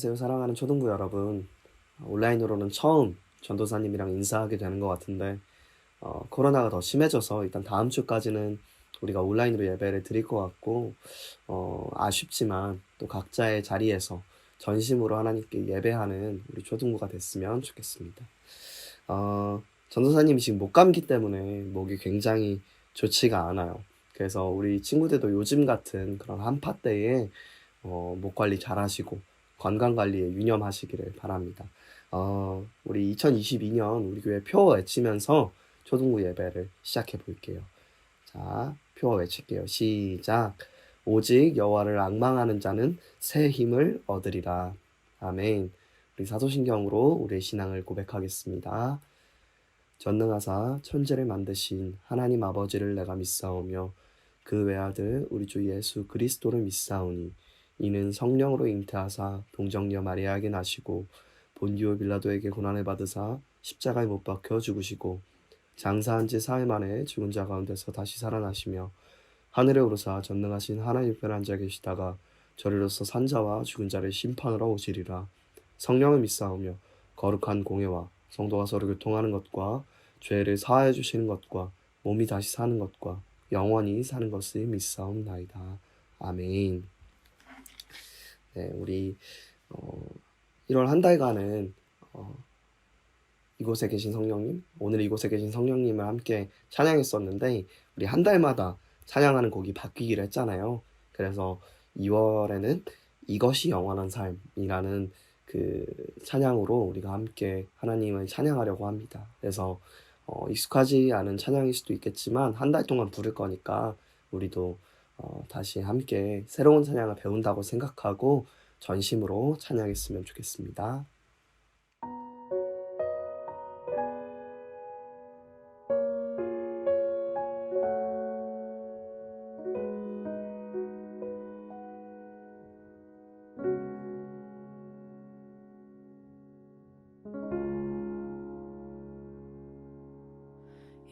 안녕하세요, 사랑하는 초등부 여러분. 온라인으로는 처음 전도사님이랑 인사하게 되는 것 같은데 코로나가 더 심해져서 일단 다음 주까지는 우리가 온라인으로 예배를 드릴 것 같고 아쉽지만 또 각자의 자리에서 전심으로 하나님께 예배하는 우리 초등부가 됐으면 좋겠습니다. 전도사님이 지금 목감기 때문에 목이 굉장히 좋지가 않아요. 그래서 우리 친구들도 요즘 같은 그런 한파 때에 목 관리 잘 하시고 건강 관리에 유념하시기를 바랍니다. 우리 2022년 우리 교회 표 외치면서 초등부 예배를 시작해 볼게요. 자, 표 외칠게요. 시작. 오직 여호와를 앙망하는 자는 새 힘을 얻으리라. 아멘. 우리 사도신경으로 우리의 신앙을 고백하겠습니다. 전능하사 천지를 만드신 하나님 아버지를 내가 믿사오며 그 외아들 우리 주 예수 그리스도를 믿사오니 이는 성령으로 잉태하사 동정녀 마리아에게 나시고 본디오 빌라도에게 고난을 받으사 십자가에 못 박혀 죽으시고 장사한 지 사흘 만에 죽은 자 가운데서 다시 살아나시며 하늘에 오르사 전능하신 하나님 편에 앉아 계시다가 저리로서 산자와 죽은 자를 심판하러 오시리라. 성령을 믿사오며 거룩한 공회와 성도가 서로 교통하는 것과 죄를 사하여 주시는 것과 몸이 다시 사는 것과 영원히 사는 것을 믿사옵나이다. 아멘. 네, 우리 1월 한 달간은 이곳에 계신 성령님, 오늘 이곳에 계신 성령님을 함께 찬양했었는데 우리 한 달마다 찬양하는 곡이 바뀌기로 했잖아요. 그래서 2월에는 이것이 영원한 삶이라는 그 찬양으로 우리가 함께 하나님을 찬양하려고 합니다. 그래서 익숙하지 않은 찬양일 수도 있겠지만 한 달 동안 부를 거니까 우리도 다시 함께 새로운 찬양을 배운다고 생각하고 전심으로 찬양했으면 좋겠습니다.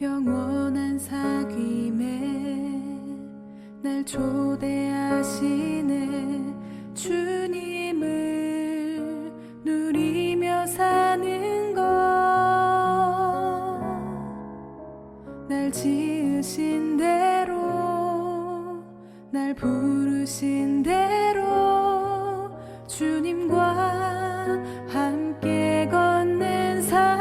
영원한 사귐에 날 초대하시네. 주님을 누리며 사는 것, 날 지으신 대로 날 부르신 대로 주님과 함께 걷는 삶,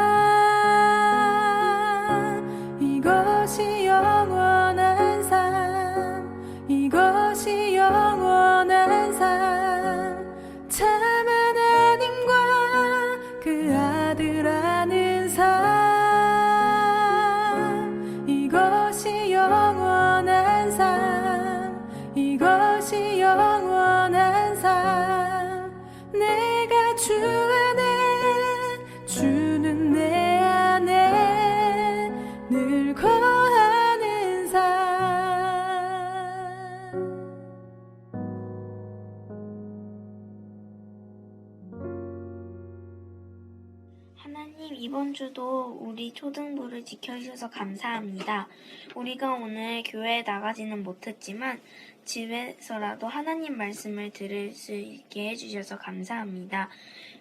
이것이 영원한 삶, 이것이 영원한 삶, 참 하나님과 그 아들 아는 삶, 이것이 영원한 삶, 이것이 영원한 삶. 내가 주 안에, 주는 내 안에 늘 거하는 삶. 하나님, 이번 주도 우리 초등부를 지켜주셔서 감사합니다. 우리가 오늘 교회에 나가지는 못했지만 집에서라도 하나님 말씀을 들을 수 있게 해주셔서 감사합니다.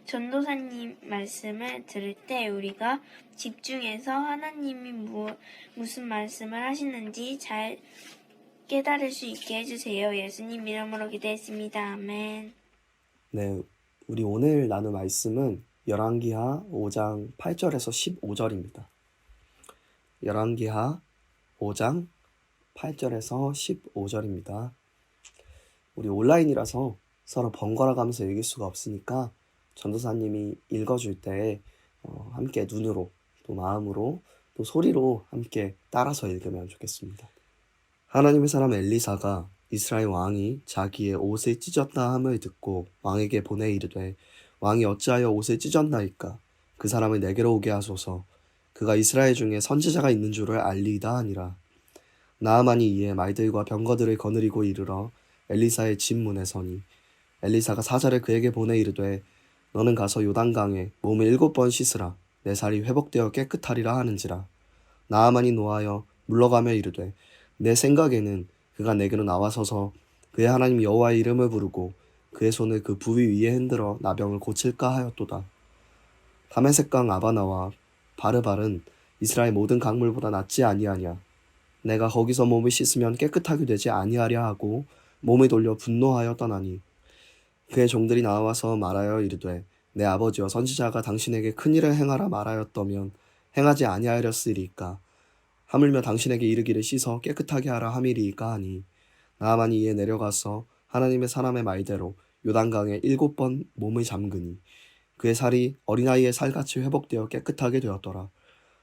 전도사님 말씀을 들을 때 우리가 집중해서 하나님이 무슨 말씀을 하시는지 잘 깨달을 수 있게 해주세요. 예수님 이름으로 기도했습니다. 아멘. 네, 우리 오늘 나눌 말씀은 열왕기하 5장 8절에서 15절입니다. 열왕기하 5장 8절에서 15절입니다. 우리 온라인이라서 서로 번갈아 가면서 읽을 수가 없으니까 전도사님이 읽어줄 때 함께 눈으로 또 마음으로 또 소리로 함께 따라서 읽으면 좋겠습니다. 하나님의 사람 엘리사가 이스라엘 왕이 자기의 옷을 찢었다 함을 듣고 왕에게 보내 이르되 왕이 어찌하여 옷을 찢었나이까? 그 사람을 내게로 오게 하소서. 그가 이스라엘 중에 선지자가 있는 줄을 알리이다 하니라. 나아만이 이에 말들과 병거들을 거느리고 이르러 엘리사의 집 문에 서니 엘리사가 사자를 그에게 보내 이르되 너는 가서 요단강에 몸을 7번 씻으라. 내 살이 회복되어 깨끗하리라 하는지라. 나아만이 노하여 물러가며 이르되 내 생각에는 그가 내게로 나와서서 그의 하나님 여호와의 이름을 부르고 그의 손을 그 부위 위에 흔들어 나병을 고칠까 하였도다. 다메섹강 아바나와 바르발은 이스라엘 모든 강물보다 낫지 아니하냐. 내가 거기서 몸을 씻으면 깨끗하게 되지 아니하랴 하고 몸을 돌려 분노하여 떠나니 그의 종들이 나와서 말하여 이르되 내 아버지여 선지자가 당신에게 큰 일을 행하라 말하였더면 행하지 아니하였으리이까. 하물며 당신에게 이르기를 씻어 깨끗하게 하라 함이리이까 하니 나아만이 이에 내려가서 하나님의 사람의 말대로 요단강에 7번 몸을 잠그니 그의 살이 어린아이의 살같이 회복되어 깨끗하게 되었더라.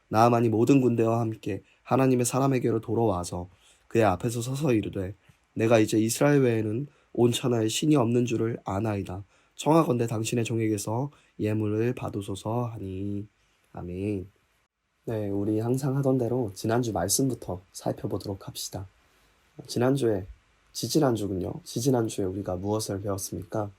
나아만이 모든 군대와 함께 하나님의 사람에게로 돌아와서 그의 앞에서 서서 이르되 내가 이제 이스라엘 외에는 온 천하에 신이 없는 줄을 아나이다. 청하건대 당신의 종에게서 예물을 받으소서 하니. 아멘. 네, 우리 항상 하던 대로 지난주 말씀부터 살펴보도록 합시다. 지지난주에 우리가 무엇을 배웠습니까?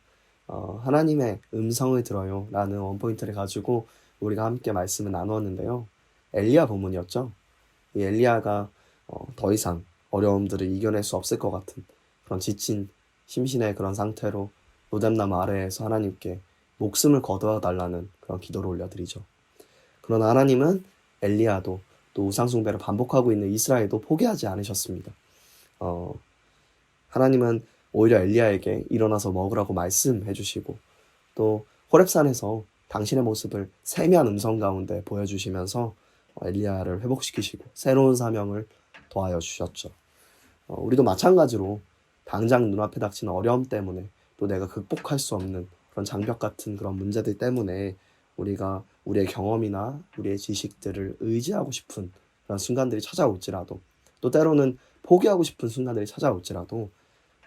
하나님의 음성을 들어요 라는 원포인트를 가지고 우리가 함께 말씀을 나누었는데요. 엘리야 본문이었죠. 이 엘리야가 더 이상 어려움들을 이겨낼 수 없을 것 같은 그런 지친 심신의 그런 상태로 로뎀나무 아래에서 하나님께 목숨을 거두어 달라는 그런 기도를 올려드리죠. 그러나 하나님은 엘리야도 또 우상숭배를 반복하고 있는 이스라엘도 포기하지 않으셨습니다. 하나님은 오히려 엘리야에게 일어나서 먹으라고 말씀해 주시고 또 호렙산에서 당신의 모습을 세미한 음성 가운데 보여주시면서 엘리야를 회복시키시고 새로운 사명을 더하여 주셨죠. 우리도 마찬가지로 당장 눈앞에 닥치는 어려움 때문에 또 내가 극복할 수 없는 그런 장벽 같은 그런 문제들 때문에 우리가 우리의 경험이나 우리의 지식들을 의지하고 싶은 그런 순간들이 찾아올지라도 또 때로는 포기하고 싶은 순간들이 찾아올지라도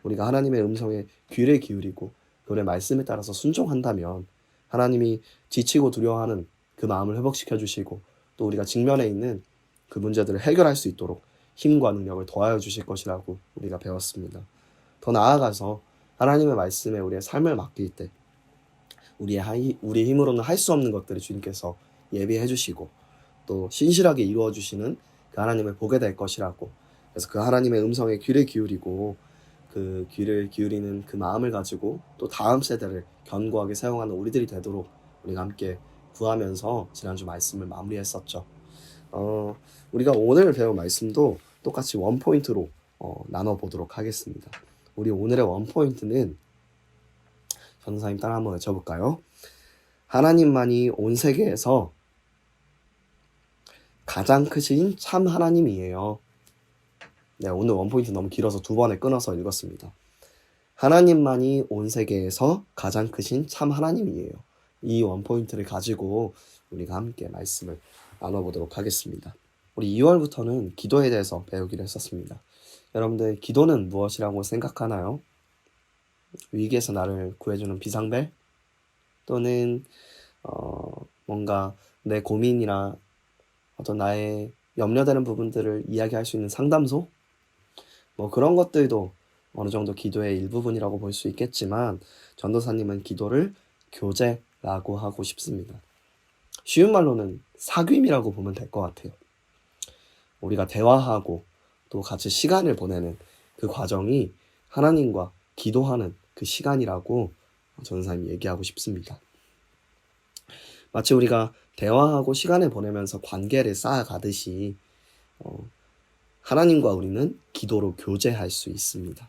우리가 하나님의 음성에 귀를 기울이고 그의 말씀에 따라서 순종한다면 하나님이 지치고 두려워하는 그 마음을 회복시켜 주시고 또 우리가 직면해 있는 그 문제들을 해결할 수 있도록 힘과 능력을 더하여 주실 것이라고 우리가 배웠습니다. 더 나아가서 하나님의 말씀에 우리의 삶을 맡길 때 우리의 힘으로는 할 수 없는 것들을 주님께서 예비해 주시고 또 신실하게 이루어 주시는 그 하나님을 보게 될 것이라고. 그래서 그 하나님의 음성에 귀를 기울이고 그 귀를 기울이는 그 마음을 가지고 또 다음 세대를 견고하게 사용하는 우리들이 되도록 우리가 함께 구하면서 지난주 말씀을 마무리했었죠. 우리가 오늘 배운 말씀도 똑같이 원포인트로 나눠보도록 하겠습니다. 우리 오늘의 원포인트는 전도사님 따라 한번 외쳐볼까요? 하나님만이 온 세계에서 가장 크신 참 하나님이에요. 네, 오늘 원포인트 너무 길어서 2번에 끊어서 읽었습니다. 하나님만이 온 세계에서 가장 크신 참 하나님이에요. 이 원포인트를 가지고 우리가 함께 말씀을 나눠보도록 하겠습니다. 우리 2월부터는 기도에 대해서 배우기로 했었습니다. 여러분들 기도는 무엇이라고 생각하나요? 위기에서 나를 구해주는 비상벨? 또는 뭔가 내 고민이나 어떤 나의 염려되는 부분들을 이야기할 수 있는 상담소? 뭐 그런 것들도 어느 정도 기도의 일부분이라고 볼 수 있겠지만 전도사님은 기도를 교제라고 하고 싶습니다. 쉬운 말로는 사귐이라고 보면 될 것 같아요. 우리가 대화하고 또 같이 시간을 보내는 그 과정이 하나님과 기도하는 그 시간이라고 전도사님이 얘기하고 싶습니다. 마치 우리가 대화하고 시간을 보내면서 관계를 쌓아가듯이 하나님과 우리는 기도로 교제할 수 있습니다.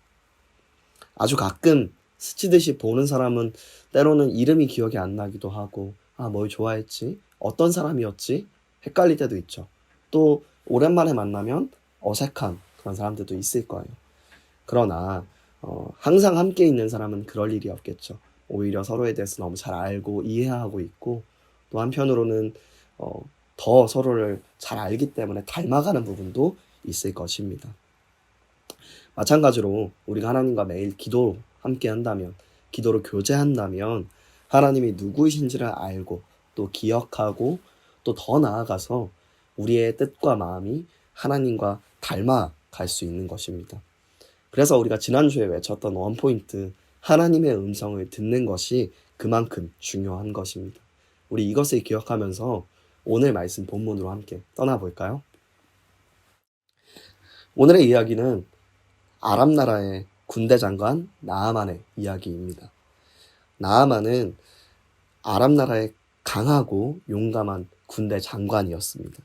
아주 가끔 스치듯이 보는 사람은 때로는 이름이 기억이 안 나기도 하고 뭘 좋아했지? 어떤 사람이었지? 헷갈릴 때도 있죠. 또 오랜만에 만나면 어색한 그런 사람들도 있을 거예요. 그러나 항상 함께 있는 사람은 그럴 일이 없겠죠. 오히려 서로에 대해서 너무 잘 알고 이해하고 있고 또 한편으로는 더 서로를 잘 알기 때문에 닮아가는 부분도 있을 것입니다. 마찬가지로 우리가 하나님과 매일 기도로 함께 한다면, 기도로 교제한다면 하나님이 누구이신지를 알고 또 기억하고 또 더 나아가서 우리의 뜻과 마음이 하나님과 닮아갈 수 있는 것입니다. 그래서 우리가 지난주에 외쳤던 원포인트, 하나님의 음성을 듣는 것이 그만큼 중요한 것입니다. 우리 이것을 기억하면서 오늘 말씀 본문으로 함께 떠나볼까요? 오늘의 이야기는 아람 나라의 군대 장관 나아만의 이야기입니다. 나아만은 아람 나라의 강하고 용감한 군대 장관이었습니다.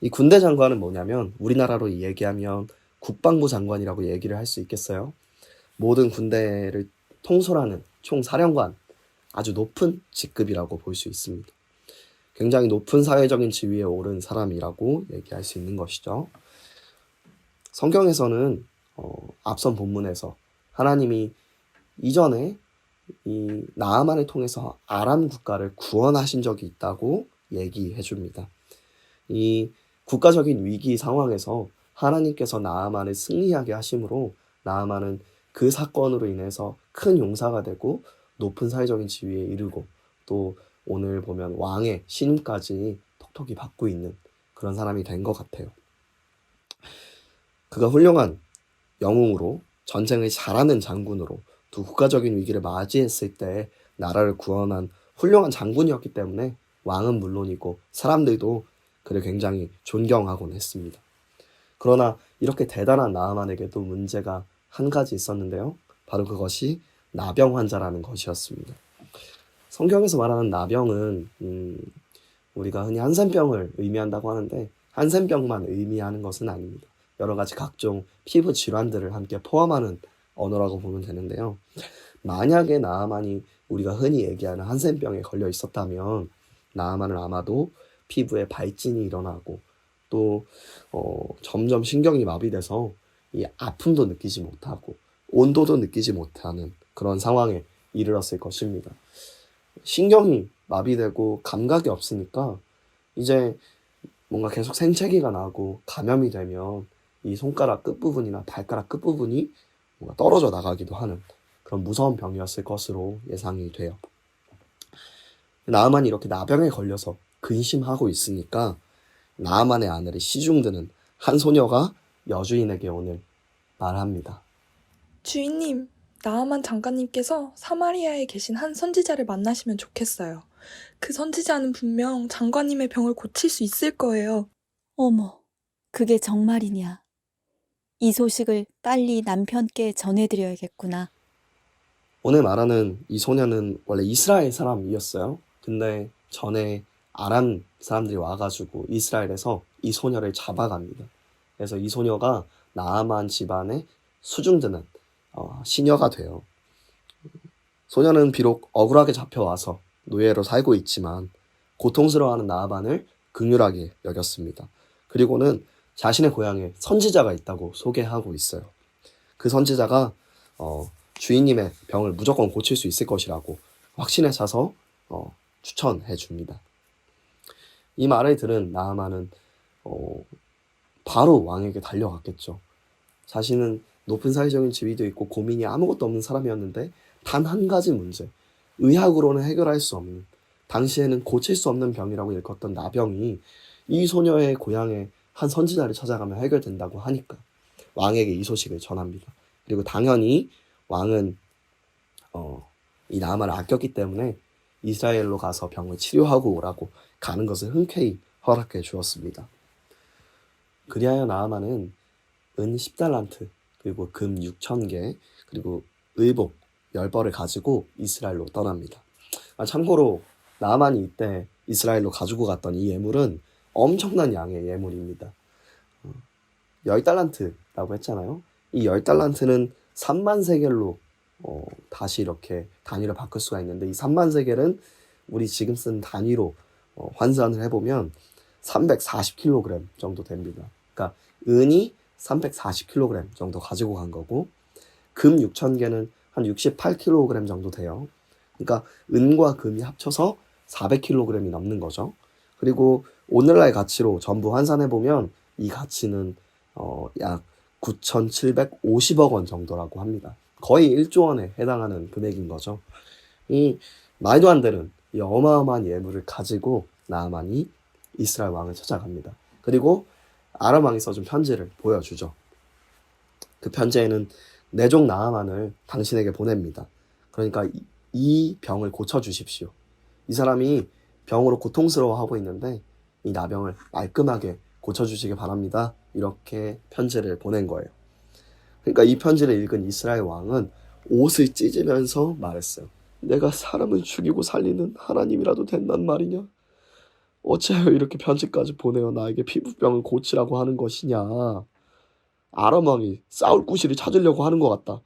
이 군대 장관은 뭐냐면 우리나라로 얘기하면 국방부 장관이라고 얘기를 할 수 있겠어요. 모든 군대를 통솔하는 총사령관, 아주 높은 직급이라고 볼 수 있습니다. 굉장히 높은 사회적인 지위에 오른 사람이라고 얘기할 수 있는 것이죠. 성경에서는 앞선 본문에서 하나님이 이전에 이 나아만을 통해서 아람 국가를 구원하신 적이 있다고 얘기해 줍니다. 이 국가적인 위기 상황에서 하나님께서 나아만을 승리하게 하심으로 나아만은 그 사건으로 인해서 큰 용사가 되고 높은 사회적인 지위에 이르고 또 오늘 보면 왕의 신임까지 톡톡히 받고 있는 그런 사람이 된 것 같아요. 그가 훌륭한 영웅으로 전쟁을 잘하는 장군으로 또 국가적인 위기를 맞이했을 때 나라를 구원한 훌륭한 장군이었기 때문에 왕은 물론이고 사람들도 그를 굉장히 존경하곤 했습니다. 그러나 이렇게 대단한 나아만에게도 문제가 한 가지 있었는데요. 바로 그것이 나병 환자라는 것이었습니다. 성경에서 말하는 나병은 우리가 흔히 한센병을 의미한다고 하는데 한센병만 의미하는 것은 아닙니다. 여러 가지 각종 피부 질환들을 함께 포함하는 언어라고 보면 되는데요. 만약에 나아만이 우리가 흔히 얘기하는 한센병에 걸려 있었다면 나아만은 아마도 피부에 발진이 일어나고 또 점점 신경이 마비돼서 이 아픔도 느끼지 못하고 온도도 느끼지 못하는 그런 상황에 이르렀을 것입니다. 신경이 마비되고 감각이 없으니까 이제 뭔가 계속 생채기가 나고 감염이 되면 이 손가락 끝부분이나 발가락 끝부분이 뭔가 떨어져 나가기도 하는 그런 무서운 병이었을 것으로 예상이 돼요. 나아만이 이렇게 나병에 걸려서 근심하고 있으니까 나아만의 아내를 시중드는 한 소녀가 여주인에게 오늘 말합니다. 주인님, 나아만 장관님께서 사마리아에 계신 한 선지자를 만나시면 좋겠어요. 그 선지자는 분명 장관님의 병을 고칠 수 있을 거예요. 어머, 그게 정말이냐? 이 소식을 빨리 남편께 전해드려야겠구나. 오늘 말하는 이 소녀는 원래 이스라엘 사람이었어요. 근데 전에 아람 사람들이 와가지고 이스라엘에서 이 소녀를 잡아갑니다. 그래서 이 소녀가 나아만 집안에 수중드는 시녀가 돼요. 소녀는 비록 억울하게 잡혀와서 노예로 살고 있지만 고통스러워하는 나아만을 긍휼하게 여겼습니다. 그리고는 자신의 고향에 선지자가 있다고 소개하고 있어요. 그 선지자가 주인님의 병을 무조건 고칠 수 있을 것이라고 확신에 차서 추천해 줍니다. 이 말을 들은 나아만은 바로 왕에게 달려갔겠죠. 자신은 높은 사회적인 지위도 있고 고민이 아무것도 없는 사람이었는데 단 한 가지 문제, 의학으로는 해결할 수 없는, 당시에는 고칠 수 없는 병이라고 일컫던 나병이 이 소녀의 고향에 한 선지자를 찾아가면 해결된다고 하니까 왕에게 이 소식을 전합니다. 그리고 당연히 왕은 이 나아만을 아꼈기 때문에 이스라엘로 가서 병을 치료하고 오라고 가는 것을 흔쾌히 허락해 주었습니다. 그리하여 나아만은 은 10달란트 그리고 금 6,000개 그리고 의복 10벌을 가지고 이스라엘로 떠납니다. 참고로 나아만이 이때 이스라엘로 가지고 갔던 이 예물은 엄청난 양의 예물입니다. 10달란트라고 했잖아요. 이 10달란트는 3만 세겔로 다시 이렇게 단위를 바꿀 수가 있는데 이 3만 세겔은 우리 지금 쓴 단위로 환산을 해보면 340kg 정도 됩니다. 그러니까 은이 340kg 정도 가지고 간 거고 금 6,000개는 한 68kg 정도 돼요. 그러니까 은과 금이 합쳐서 400kg이 넘는 거죠. 그리고 오늘날 가치로 전부 환산해보면 이 가치는 약 9,750억 원 정도라고 합니다. 거의 1조 원에 해당하는 금액인 거죠. 이 말도 안 되는 이 어마어마한 예물을 가지고 나아만이 이스라엘 왕을 찾아갑니다. 그리고 아람 왕이 써준 편지를 보여주죠. 그 편지에는 내 종 나아만을 당신에게 보냅니다. 그러니까 이 병을 고쳐주십시오. 이 사람이 병으로 고통스러워하고 있는데 이 나병을 말끔하게 고쳐주시기 바랍니다. 이렇게 편지를 보낸 거예요. 그러니까 이 편지를 읽은 이스라엘 왕은 옷을 찢으면서 말했어요. 내가 사람을 죽이고 살리는 하나님이라도 된단 말이냐? 어찌하여 이렇게 편지까지 보내어 나에게 피부병을 고치라고 하는 것이냐? 아람 왕이 싸울 구실을 찾으려고 하는 것 같다.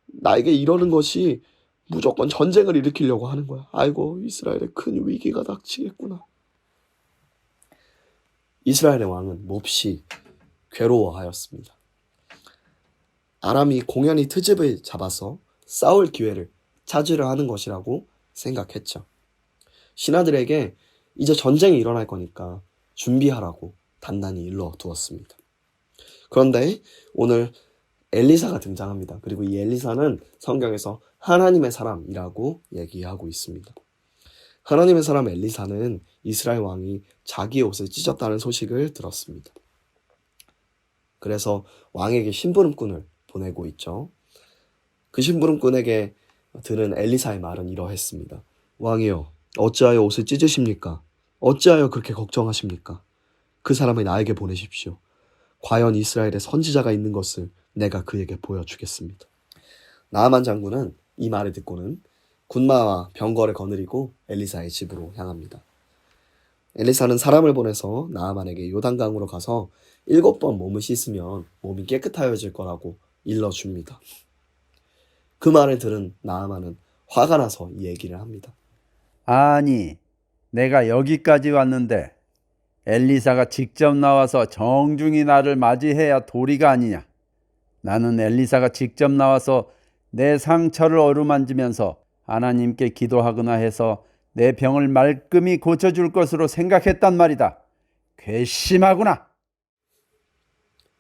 나에게 이러는 것이 무조건 전쟁을 일으키려고 하는 거야. 아이고, 이스라엘에 큰 위기가 닥치겠구나. 이스라엘의 왕은 몹시 괴로워하였습니다. 아람이 공연히 트집을 잡아서 싸울 기회를 찾으려 하는 것이라고 생각했죠. 신하들에게 이제 전쟁이 일어날 거니까 준비하라고 단단히 일러두었습니다. 그런데 오늘 엘리사가 등장합니다. 그리고 이 엘리사는 성경에서 하나님의 사람이라고 얘기하고 있습니다. 하나님의 사람 엘리사는 이스라엘 왕이 자기의 옷을 찢었다는 소식을 들었습니다. 그래서 왕에게 심부름꾼을 보내고 있죠. 그 심부름꾼에게 들은 엘리사의 말은 이러했습니다. 왕이여, 어찌하여 옷을 찢으십니까? 어찌하여 그렇게 걱정하십니까? 그 사람을 나에게 보내십시오. 과연 이스라엘에 선지자가 있는 것을 내가 그에게 보여주겠습니다. 나아만 장군은 이 말을 듣고는 군마와 병거를 거느리고 엘리사의 집으로 향합니다. 엘리사는 사람을 보내서 나아만에게 요단강으로 가서 7번 몸을 씻으면 몸이 깨끗하여질 거라고 일러줍니다. 그 말을 들은 나아만은 화가 나서 이 얘기를 합니다. 아니, 내가 여기까지 왔는데 엘리사가 직접 나와서 정중히 나를 맞이해야 도리가 아니냐. 나는 엘리사가 직접 나와서 내 상처를 어루만지면서 하나님께 기도하거나 해서 내 병을 말끔히 고쳐줄 것으로 생각했단 말이다. 괘씸하구나.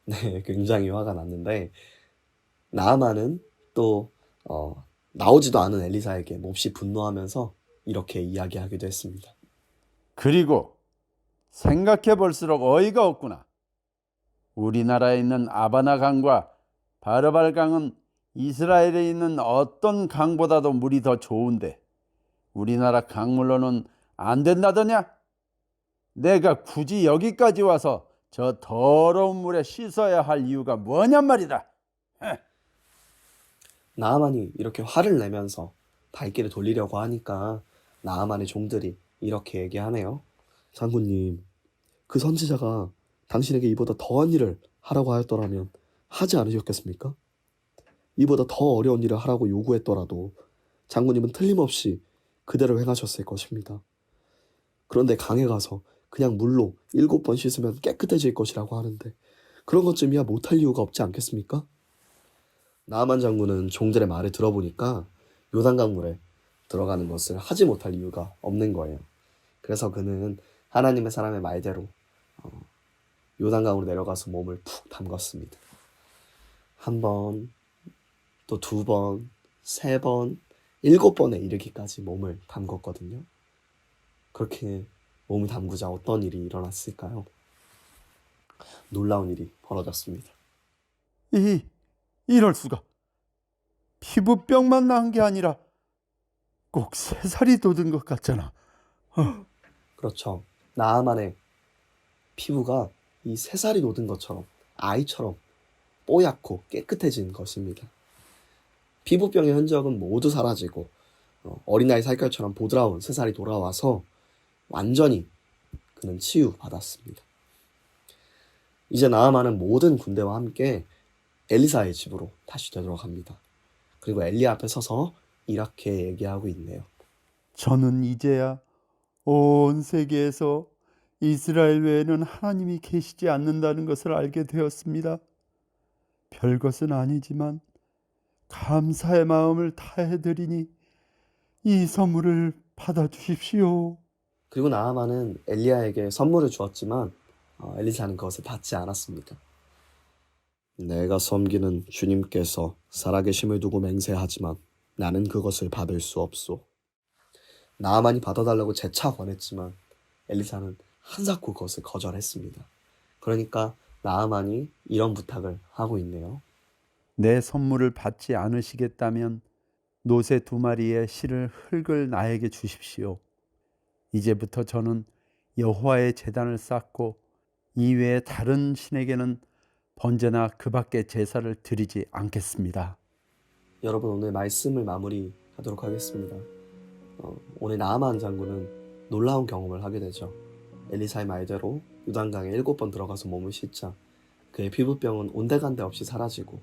네, 굉장히 화가 났는데 나아만은 또 나오지도 않은 엘리사에게 몹시 분노하면서 이렇게 이야기하기도 했습니다. 그리고 생각해 볼수록 어이가 없구나. 우리나라에 있는 아바나 강과 바르발 강은 이스라엘에 있는 어떤 강보다도 물이 더 좋은데 우리나라 강물로는 안 된다더냐? 내가 굳이 여기까지 와서 저 더러운 물에 씻어야 할 이유가 뭐냔 말이다. 나아만이 이렇게 화를 내면서 발길을 돌리려고 하니까 나아만의 종들이 이렇게 얘기하네요. 장군님, 그 선지자가 당신에게 이보다 더한 일을 하라고 하였더라면 하지 않으셨겠습니까? 이보다 더 어려운 일을 하라고 요구했더라도 장군님은 틀림없이 그대로 행하셨을 것입니다. 그런데 강에 가서 그냥 물로 7번 씻으면 깨끗해질 것이라고 하는데 그런 것쯤이야 못할 이유가 없지 않겠습니까? 나아만 장군은 종들의 말을 들어보니까 요단강 물에 들어가는 것을 하지 못할 이유가 없는 거예요. 그래서 그는 하나님의 사람의 말대로 요단강으로 내려가서 몸을 푹 담갔습니다. 1번, 또 2번, 3번, 7번에 이르기까지 몸을 담궜거든요. 그렇게 몸을 담그자 어떤 일이 일어났을까요? 놀라운 일이 벌어졌습니다. 이럴 수가. 피부병만 난 게 아니라 꼭 새살이 돋은 것 같잖아. 그렇죠. 나아만의 피부가 이 새살이 돋은 것처럼 아이처럼 뽀얗고 깨끗해진 것입니다. 피부병의 흔적은 모두 사라지고 어린아이 살결처럼 보드라운 새살이 돌아와서 완전히 그는 치유받았습니다. 이제 나아만은 모든 군대와 함께 엘리사의 집으로 다시 되돌아갑니다. 그리고 엘리 앞에 서서 이렇게 얘기하고 있네요. 저는 이제야 온 세계에서 이스라엘 외에는 하나님이 계시지 않는다는 것을 알게 되었습니다. 별것은 아니지만 감사의 마음을 다해드리니 이 선물을 받아주십시오. 그리고 나아만은 엘리야에게 선물을 주었지만 엘리사는 그것을 받지 않았습니다. 내가 섬기는 주님께서 살아계심을 두고 맹세하지만 나는 그것을 받을 수 없소. 나아만이 받아달라고 재차 권했지만 엘리사는 한사코 그것을 거절했습니다. 그러니까 나아만이 이런 부탁을 하고 있네요. 내 선물을 받지 않으시겠다면 노새 2마리의 실을 흙을 나에게 주십시오. 이제부터 저는 여호와의 제단을 쌓고 이외에 다른 신에게는 번제나 그 밖의 제사를 드리지 않겠습니다. 여러분, 오늘 말씀을 마무리 가도록 하겠습니다. 오늘 나아만 장군은 놀라운 경험을 하게 되죠. 엘리사의 말대로 요단강에 7번 들어가서 몸을 씻자 그의 피부병은 온데간데 없이 사라지고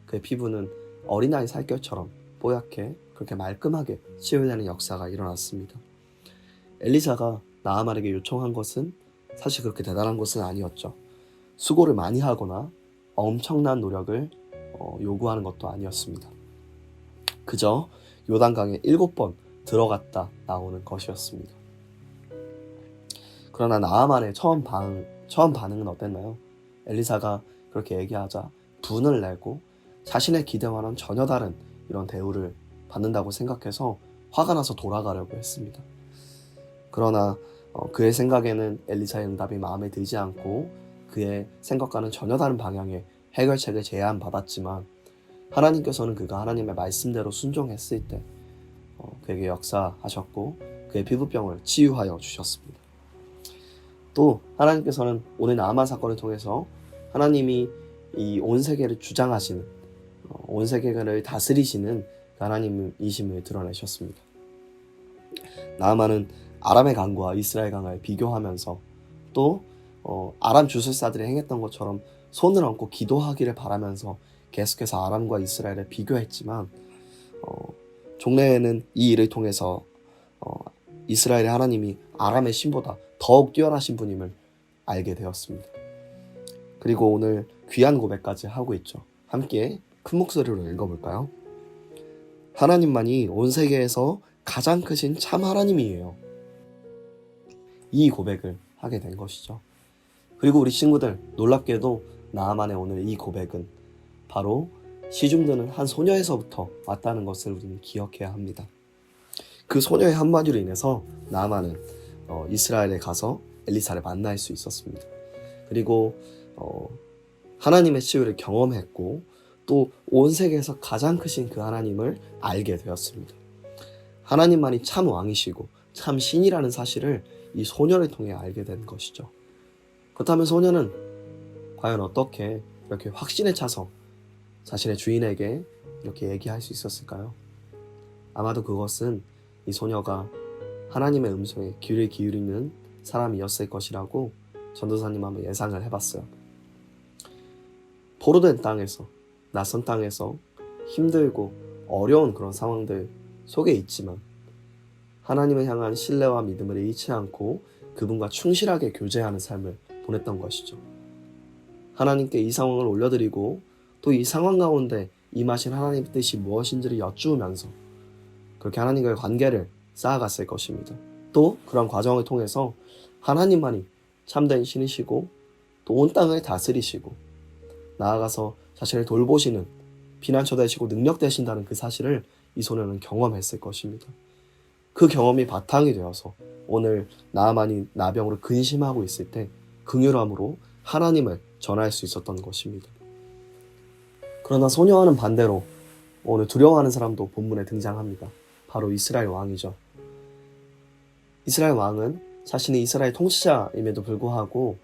그의 피부는 어린아이 살결처럼 뽀얗게 그렇게 말끔하게 치유되는 역사가 일어났습니다. 엘리사가 나아만에게 요청한 것은 사실 그렇게 대단한 것은 아니었죠. 수고를 많이 하거나 엄청난 노력을 요구하는 것도 아니었습니다. 그저 요단강에 7번 들어갔다 나오는 것이었습니다. 그러나 나아만의 처음 반응은 어땠나요? 엘리사가 그렇게 얘기하자 분을 내고 자신의 기대와는 전혀 다른 이런 대우를 받는다고 생각해서 화가 나서 돌아가려고 했습니다. 그러나 그의 생각에는 엘리사의 응답이 마음에 들지 않고 그의 생각과는 전혀 다른 방향의 해결책을 제안받았지만 하나님께서는 그가 하나님의 말씀대로 순종했을 때 그에게 역사하셨고 그의 피부병을 치유하여 주셨습니다. 또 하나님께서는 오늘 나아만 사건을 통해서 하나님이 이 온 세계를 주장하시는 온 세계를 다스리시는 하나님이심을 드러내셨습니다. 나아만은 아람의 강과 이스라엘 강을 비교하면서 또 아람 주술사들이 행했던 것처럼 손을 얹고 기도하기를 바라면서 계속해서 아람과 이스라엘을 비교했지만 종래에는 이 일을 통해서 이스라엘의 하나님이 아람의 신보다 더욱 뛰어나신 분임을 알게 되었습니다. 그리고 오늘 귀한 고백까지 하고 있죠. 함께 큰 목소리로 읽어볼까요? 하나님만이 온 세계에서 가장 크신 참 하나님이에요. 이 고백을 하게 된 것이죠. 그리고 우리 친구들, 놀랍게도 나아만의 오늘 이 고백은 바로 시중드는 한 소녀에서부터 왔다는 것을 우리는 기억해야 합니다. 그 소녀의 한마디로 인해서 나아만은 이스라엘에 가서 엘리사를 만날 수 있었습니다. 그리고 하나님의 치유를 경험했고 또 온 세계에서 가장 크신 그 하나님을 알게 되었습니다. 하나님만이 참 왕이시고 참 신이라는 사실을 이 소녀를 통해 알게 된 것이죠. 그렇다면 소녀는 과연 어떻게 이렇게 확신에 차서 자신의 주인에게 이렇게 얘기할 수 있었을까요? 아마도 그것은 이 소녀가 하나님의 음성에 귀를 기울이는 사람이었을 것이라고 전도사님 한번 예상을 해봤어요. 포로된 땅에서, 낯선 땅에서 힘들고 어려운 그런 상황들 속에 있지만 하나님을 향한 신뢰와 믿음을 잃지 않고 그분과 충실하게 교제하는 삶을 보냈던 것이죠. 하나님께 이 상황을 올려드리고 또 이 상황 가운데 임하신 하나님의 뜻이 무엇인지를 여쭈으면서 그렇게 하나님과의 관계를 쌓아갔을 것입니다. 또 그런 과정을 통해서 하나님만이 참된 신이시고 또 온 땅을 다스리시고 나아가서 자신을 돌보시는 피난처 되시고 능력 되신다는 그 사실을 이 소녀는 경험했을 것입니다. 그 경험이 바탕이 되어서 오늘 나아만이 나병으로 근심하고 있을 때 긍휼함으로 하나님을 전할 수 있었던 것입니다. 그러나 소녀와는 반대로 오늘 두려워하는 사람도 본문에 등장합니다. 바로 이스라엘 왕이죠. 이스라엘 왕은 자신이 이스라엘 통치자임에도 불구하고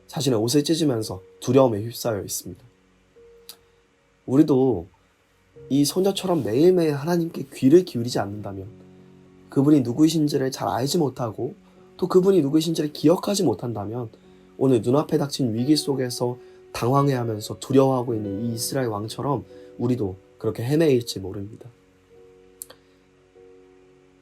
자신의 옷을 찢으면서 두려움에 휩싸여 있습니다. 우리도 이 소녀처럼 매일매일 하나님께 귀를 기울이지 않는다면 그분이 누구이신지를 잘 알지 못하고 또 그분이 누구이신지를 기억하지 못한다면 오늘 눈앞에 닥친 위기 속에서 당황해하면서 두려워하고 있는 이 이스라엘 왕처럼 우리도 그렇게 헤매일지 모릅니다.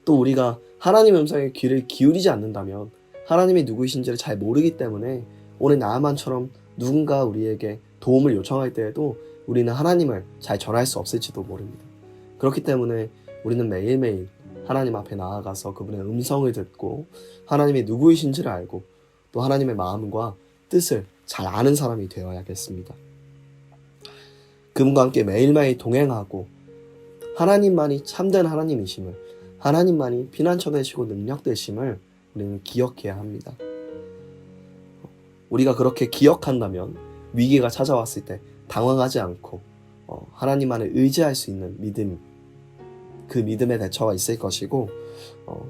또 우리가 하나님의 음성에 귀를 기울이지 않는다면 하나님이 누구이신지를 잘 모르기 때문에 오늘 나아만처럼 누군가 우리에게 도움을 요청할 때에도 우리는 하나님을 잘 전할 수 없을지도 모릅니다. 그렇기 때문에 우리는 매일매일 하나님 앞에 나아가서 그분의 음성을 듣고 하나님이 누구이신지를 알고 또 하나님의 마음과 뜻을 잘 아는 사람이 되어야겠습니다. 그분과 함께 매일매일 동행하고 하나님만이 참된 하나님이심을, 하나님만이 피난처 되시고 능력 되심을 우리는 기억해야 합니다. 우리가 그렇게 기억한다면 위기가 찾아왔을 때 당황하지 않고 하나님만을 의지할 수 있는 믿음, 그 믿음의 대처가 있을 것이고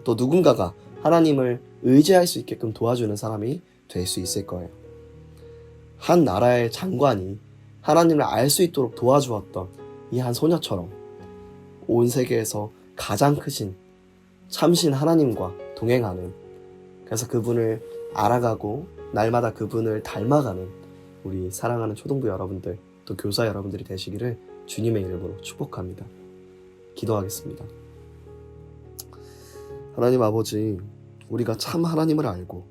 또 누군가가 하나님을 의지할 수 있게끔 도와주는 사람이 될 수 있을 거예요. 한 나라의 장관이 하나님을 알 수 있도록 도와주었던 이 한 소녀처럼 온 세계에서 가장 크신 참신 하나님과 동행하는, 그래서 그분을 알아가고 날마다 그분을 닮아가는 우리 사랑하는 초등부 여러분들, 또 교사 여러분들이 되시기를 주님의 이름으로 축복합니다. 기도하겠습니다. 하나님 아버지, 우리가 참 하나님을 알고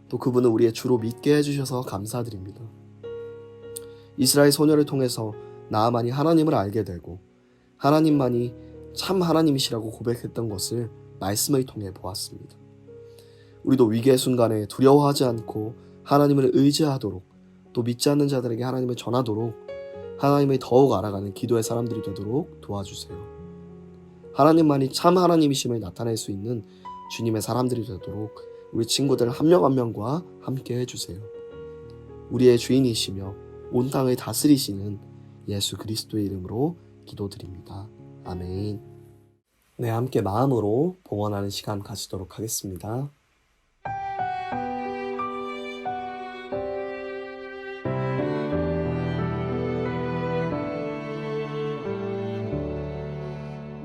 또 그분을 우리의 주로 믿게 해주셔서 감사드립니다. 이스라엘 소녀를 통해서 나아만이 하나님을 알게 되고 하나님만이 참 하나님이시라고 고백했던 것을 말씀을 통해 보았습니다. 우리도 위기의 순간에 두려워하지 않고 하나님을 의지하도록, 또 믿지 않는 자들에게 하나님을 전하도록 하나님을 더욱 알아가는 기도의 사람들이 되도록 도와주세요. 하나님만이 참 하나님이심을 나타낼 수 있는 주님의 사람들이 되도록 우리 친구들 한 명 한 명과 함께 해주세요. 우리의 주인이시며 온 땅을 다스리시는 예수 그리스도의 이름으로 기도드립니다. 아멘. 네, 함께 마음으로 봉헌하는 시간 가지도록 하겠습니다.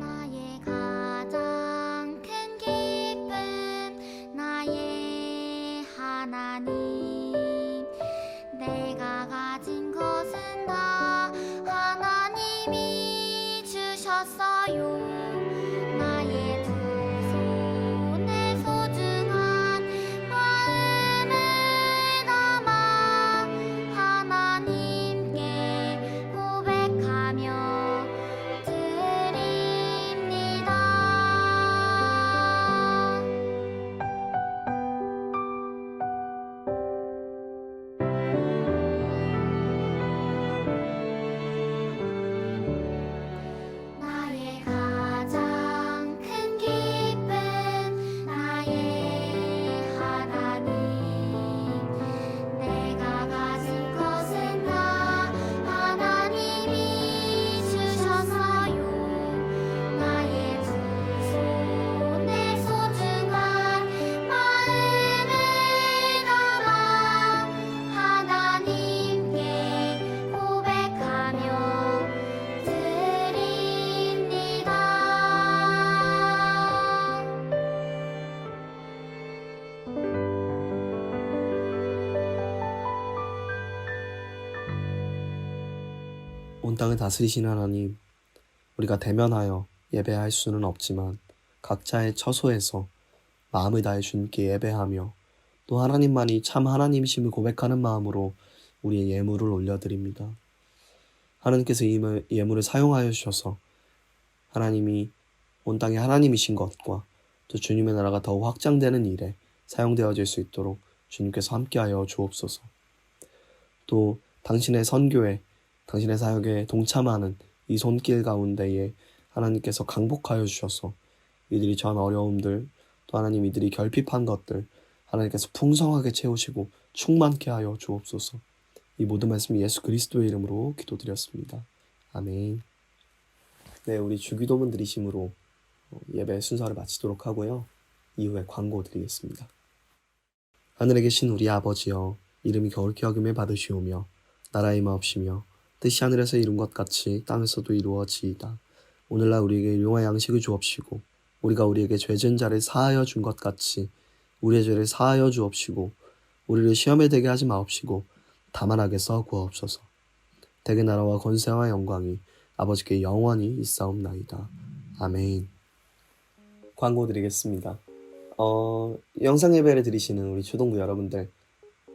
나의 가장 큰 기쁨 나의 하나님 내가 가진 것은 다 하나님이 주셨어요. 나의 두 손에 소중한 마음을 담아 하나님께 고백하며 드립니다. 나의 가장 큰 기쁨 나의 하나님 내가 가진 것은 다 하나님이 주셨어요. 나의 두 손에 소중한 마음을 담아 하나님께 고백하며 드립니다. 온 땅을 다스리시는 하나님, 우리가 대면하여 예배할 수는 없지만 각자의 처소에서 마음을 다해 주님께 예배하며 또 하나님만이 참 하나님이심을 고백하는 마음으로 우리의 예물을 올려드립니다. 하나님께서 이 예물을 사용하여 주셔서 하나님이 온 땅에 하나님이신 것과 또 주님의 나라가 더욱 확장되는 일에 사용되어질 수 있도록 주님께서 함께하여 주옵소서. 또 당신의 선교에, 당신의 사역에 동참하는 이 손길 가운데에 하나님께서 강복하여 주셔서 이들이 처한 어려움들, 또 하나님 이들이 결핍한 것들 하나님께서 풍성하게 채우시고 충만케 하여 주옵소서. 이 모든 말씀 예수 그리스도의 이름으로 기도드렸습니다. 아멘. 네, 우리 주기도문 드리심으로 예배 순서를 마치도록 하고요. 이후에 광고 드리겠습니다. 하늘에 계신 우리 아버지여, 이름이 거룩히 여김을 받으시오며 나라의 마옵시며 뜻이 하늘에서 이룬 것 같이 땅에서도 이루어지이다. 오늘날 우리에게 일용할 양식을 주옵시고 우리가 우리에게 죄 지은 자를 사하여 준 것 같이 우리의 죄를 사하여 주옵시고 우리를 시험에 들게 하지 마옵시고 다만 악에서 구하옵소서. 대개 나라와 권세와 영광이 아버지께 영원히 있사옵나이다. 아멘. 광고 드리겠습니다. 영상 예배를 드리시는 우리 초등부 여러분들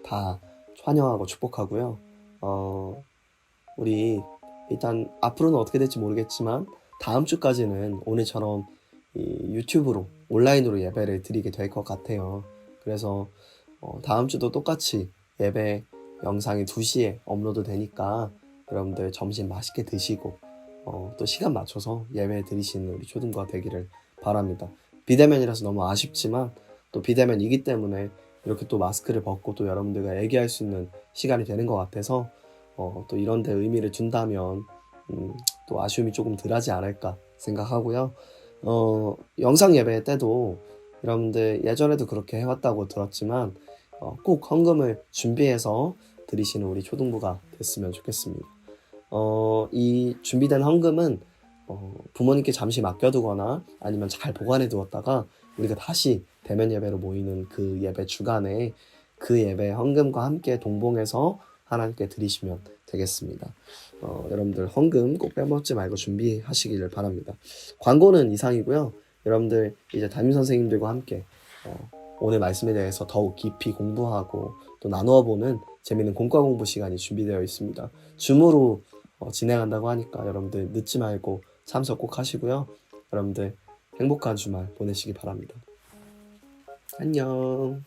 다 환영하고 축복하고요. 우리 일단 앞으로는 어떻게 될지 모르겠지만 다음 주까지는 오늘처럼 이 유튜브로 온라인으로 예배를 드리게 될 것 같아요. 그래서 다음 주도 똑같이 예배 영상이 2시에 업로드 되니까 여러분들 점심 맛있게 드시고 또 시간 맞춰서 예배 드리시는 우리 초등부가 되기를 바랍니다. 비대면이라서 너무 아쉽지만 또 비대면이기 때문에 이렇게 또 마스크를 벗고 또 여러분들과 얘기할 수 있는 시간이 되는 것 같아서 또 이런 데 의미를 준다면 또 아쉬움이 조금 덜하지 않을까 생각하고요. 영상 예배 때도 여러분들 예전에도 그렇게 해왔다고 들었지만 꼭 헌금을 준비해서 드리시는 우리 초등부가 됐으면 좋겠습니다. 이 준비된 헌금은 부모님께 잠시 맡겨두거나 아니면 잘 보관해 두었다가 우리가 다시 대면 예배로 모이는 그 예배 주간에 그 예배 헌금과 함께 동봉해서 하나님께 드리시면 되겠습니다. 여러분들 헌금 꼭 빼먹지 말고 준비하시기를 바랍니다. 광고는 이상이고요. 여러분들 이제 담임 선생님들과 함께 오늘 말씀에 대해서 더욱 깊이 공부하고 또 나누어 보는 재미있는 공과 공부 시간이 준비되어 있습니다. 줌으로 진행한다고 하니까 여러분들 늦지 말고 참석 꼭 하시고요. 여러분들 행복한 주말 보내시기 바랍니다. 안녕.